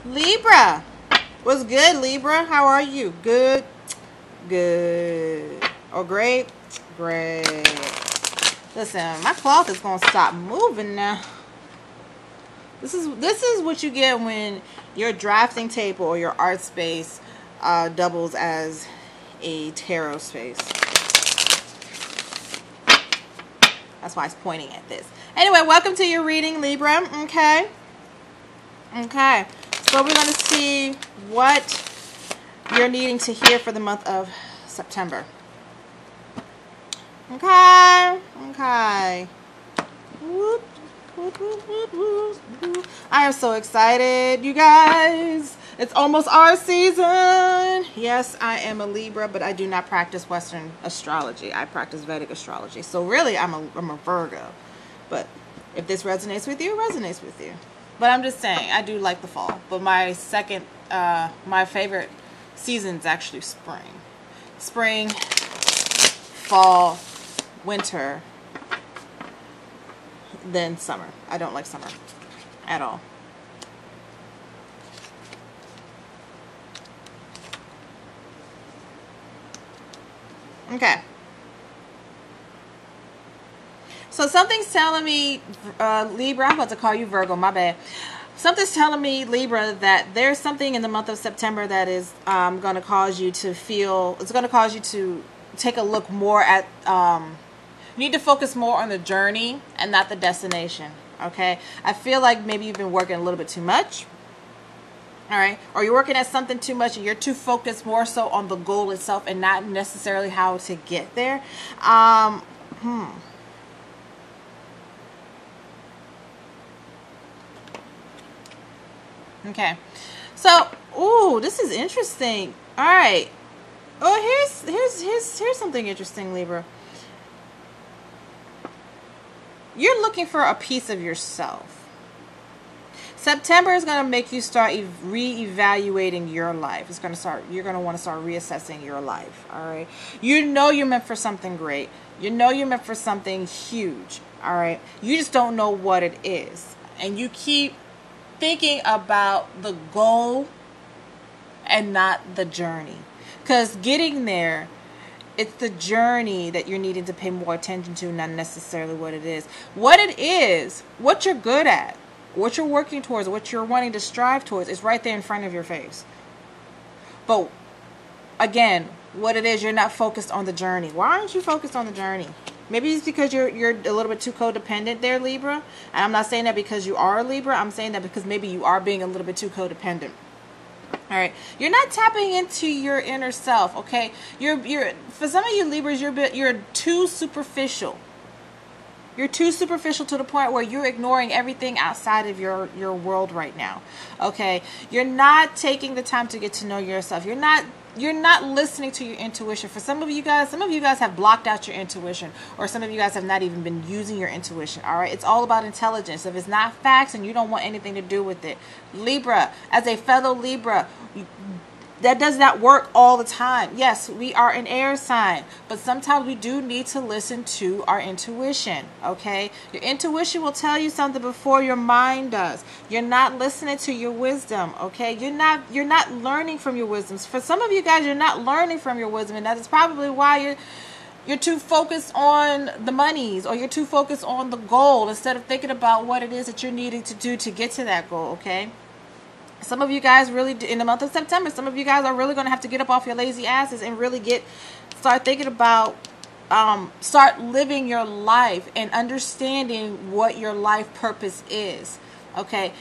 Libra. What's good, Libra? How are you? Good? Good. Oh, great? Great. Listen, my cloth is going to stop moving now. This is what you get when your drafting table or your art space doubles as a tarot space. That's why it's pointing at this. Anyway, welcome to your reading, Libra. Okay. Okay. So we're going to see what you're needing to hear for the month of September. Okay. Okay. Whoop. I am so excited, you guys. It's almost our season. Yes, I am a Libra, but I do not practice Western astrology. I practice Vedic astrology. So really, I'm a Virgo. But if this resonates with you, it resonates with you. But I'm just saying, I do like the fall. But my favorite season is actually spring. Spring, fall, winter, then summer. I don't like summer at all. Okay. So something's telling me, Libra, I'm about to call you Virgo, my bad. Something's telling me, Libra, that there's something in the month of September that is going to cause you to feel, it's going to cause you to take a look more at, you need to focus more on the journey and not the destination, okay? I feel like maybe you've been working a little bit too much, all right? Or you're working at something too much and you're too focused more so on the goal itself and not necessarily how to get there. Okay. So, ooh, this is interesting. All right. Oh, here's something interesting, Libra. You're looking for a piece of yourself. September is going to make you start re-evaluating your life. You're going to want to start reassessing your life. All right. You know you're meant for something great. You know you're meant for something huge. All right. You just don't know what it is. And you keep thinking about the goal and not the journey. Because getting there, it's the journey that you're needing to pay more attention to, not necessarily what it is. What it is, what you're good at, what you're working towards, what you're wanting to strive towards is right there in front of your face. But again, what it is, you're not focused on the journey. Why aren't you focused on the journey? Maybe it's because you're a little bit too codependent there, Libra. And I'm not saying that because you are a Libra. I'm saying that because maybe you are being a little bit too codependent. All right, you're not tapping into your inner self, okay? You're for some of you Libras, you're too superficial. You're too superficial to the point where you're ignoring everything outside of your world right now. Okay? You're not taking the time to get to know yourself. You're not listening to your intuition. For some of you guys have blocked out your intuition, or some of you guys have not even been using your intuition. All right? It's all about intelligence. If it's not facts and you don't want anything to do with it. Libra, as a fellow Libra, that does not work all the time. Yes, we are an air sign, but sometimes we do need to listen to our intuition, okay? Your intuition will tell you something before your mind does. You're not listening to your wisdom, okay? You're not learning from your wisdoms. For some of you guys, you're not learning from your wisdom, and that is probably why you're too focused on the monies, or you're too focused on the goal instead of thinking about what it is that you're needing to do to get to that goal, okay? Some of you guys really, in the month of September, some of you guys are really going to have to get up off your lazy asses and really start thinking about, start living your life and understanding what your life purpose is. Okay.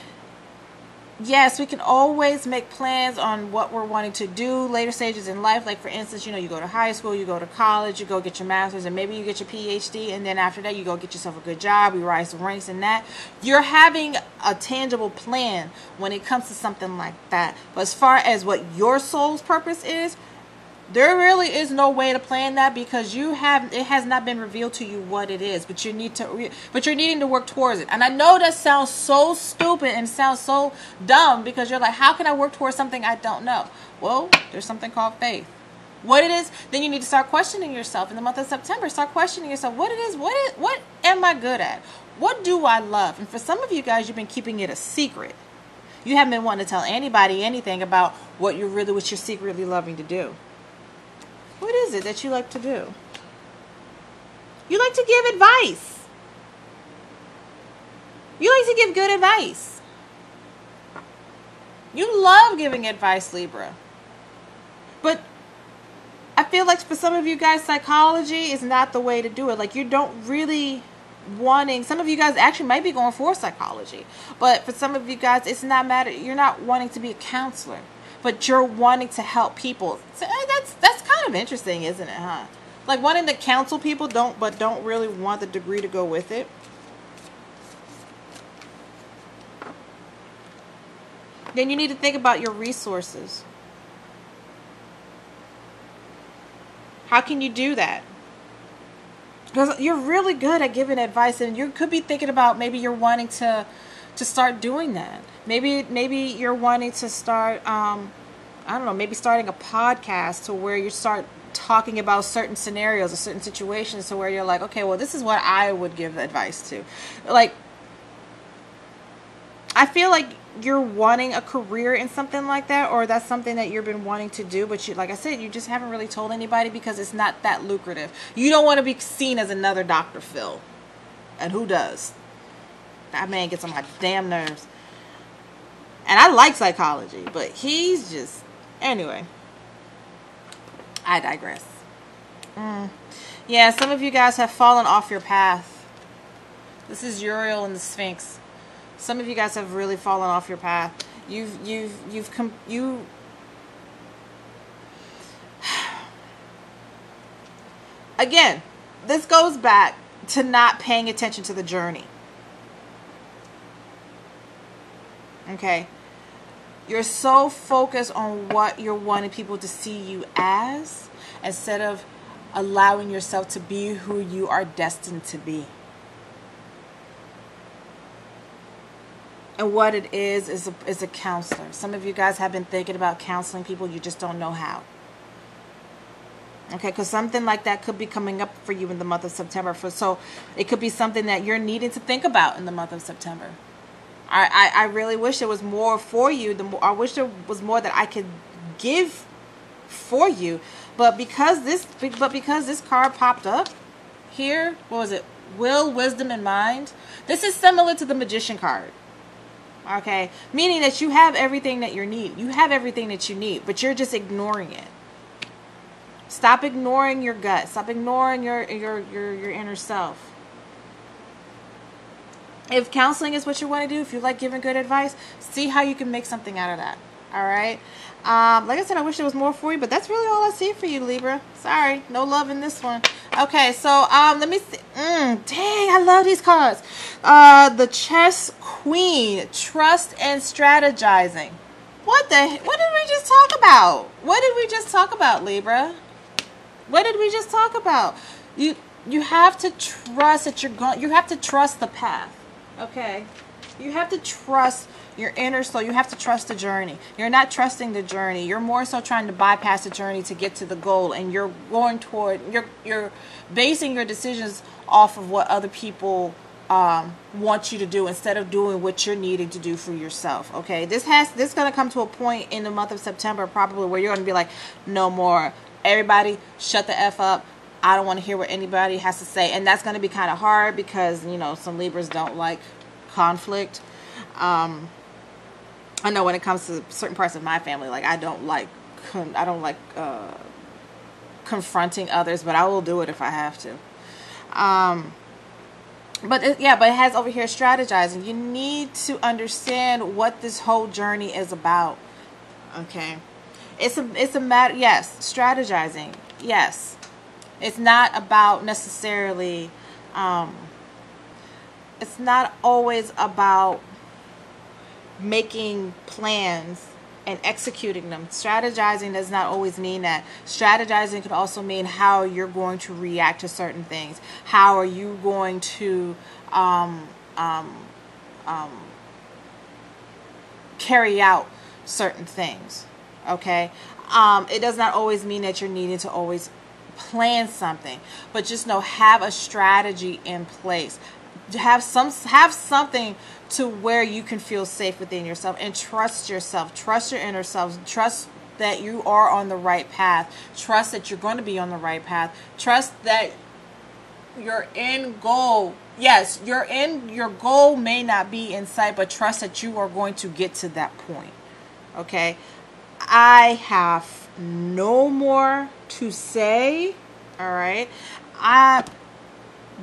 Yes, we can always make plans on what we're wanting to do later stages in life. Like, for instance, you go to high school, you go to college, you go get your master's, and maybe you get your PhD, and then after that, you go get yourself a good job, you rise the ranks in that. You're having a tangible plan when it comes to something like that. But as far as what your soul's purpose is, there really is no way to plan that, because it has not been revealed to you what it is, but you're needing to work towards it. And I know that sounds so stupid and sounds so dumb, because you're like, how can I work towards something I don't know? Well, there's something called faith. What it is, then you need to start questioning yourself in the month of September. Start questioning yourself. What it is, what am I good at? What do I love? And for some of you guys, you've been keeping it a secret. You haven't been wanting to tell anybody anything about what you're secretly loving to do. What is it that you like to do? You like to give advice. You like to give good advice. You love giving advice, Libra. But I feel like for some of you guys, psychology is not the way to do it. Like, you don't really wanting, some of you guys actually might be going for psychology, but for some of you guys, it's not matter. You're not wanting to be a counselor, but you're wanting to help people. So that's kind of interesting, isn't it, huh? Like, wanting to counsel people, but don't really want the degree to go with it. Then you need to think about your resources. How can you do that? Because you're really good at giving advice, and you could be thinking about maybe you're wanting to start doing that. Maybe you're wanting to start, I don't know, maybe starting a podcast to where you start talking about certain scenarios or certain situations to where you're like, okay, well, this is what I would give advice to. Like, I feel like you're wanting a career in something like that, or that's something that you've been wanting to do, but you, like I said, you just haven't really told anybody because it's not that lucrative. You don't want to be seen as another Dr. Phil. And who does? That man gets on my damn nerves. And I like psychology, but he's just... Anyway. I digress. Yeah, some of you guys have fallen off your path. This is Uriel and the Sphinx. Some of you guys have really fallen off your path. Again, this goes back to not paying attention to the journey. Okay? You're so focused on what you're wanting people to see you as, instead of allowing yourself to be who you are destined to be. And what it is a counselor. Some of you guys have been thinking about counseling people, you just don't know how. Okay, because something like that could be coming up for you in the month of September. So it could be something that you're needing to think about in the month of September. I really wish there was more for you. I wish there was more that I could give for you. But because this card popped up here, what was it? Will, wisdom, and mind. This is similar to the Magician card. Okay, meaning that you have everything that you need. You have everything that you need, but you're just ignoring it. Stop ignoring your gut. Stop ignoring your inner self. If counseling is what you want to do, if you like giving good advice, see how you can make something out of that. All right. Like I said, I wish there was more for you, but that's really all I see for you, Libra. Sorry, no love in this one. Okay, so let me see. Dang, I love these cards. The Chess Queen, trust and strategizing. What did we just talk about? What did we just talk about, Libra? What did we just talk about? You have to trust that you have to trust the path. Okay? You have to trust your inner soul. You have to trust the journey. You're not trusting the journey. You're more so trying to bypass the journey to get to the goal, and you're going toward, you're basing your decisions off of what other people want you to do instead of doing what you're needing to do for yourself. Okay? This is going to come to a point in the month of September probably where you're going to be like, no more. Everybody shut the F up. I don't want to hear what anybody has to say. And that's going to be kind of hard because, you know, some Libras don't like conflict. I know when it comes to certain parts of my family, like I don't like confronting others, but I will do it if I have to. But it has over here strategizing. You need to understand what this whole journey is about. Okay, it's a matter. Yes, strategizing. Yes, it's not about necessarily. It's not always about making plans and executing them. Strategizing does not always mean that. Strategizing could also mean how you're going to react to certain things. How are you going to carry out certain things. Okay? It does not always mean that you're needing to always plan something, but just know, have a strategy in place. have something to where you can feel safe within yourself, and trust yourself, trust your inner self, trust that you are on the right path, trust that you're going to be on the right path, trust that your end goal, yes, your goal may not be in sight, but trust that you are going to get to that point. Okay, I have no more to say. All right,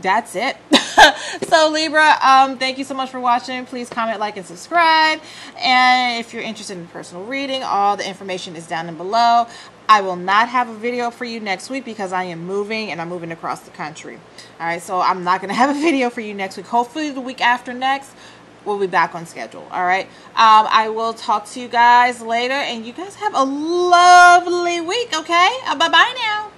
that's it. So Libra, thank you so much for watching. Please comment, like, and subscribe. And if you're interested in personal reading, all the information is down and below. I will not have a video for you next week because I am moving, and I'm moving across the country. All right, so I'm not going to have a video for you next week. Hopefully the week after next, we'll be back on schedule. All right, I will talk to you guys later, and you guys have a lovely week. Okay, bye-bye now.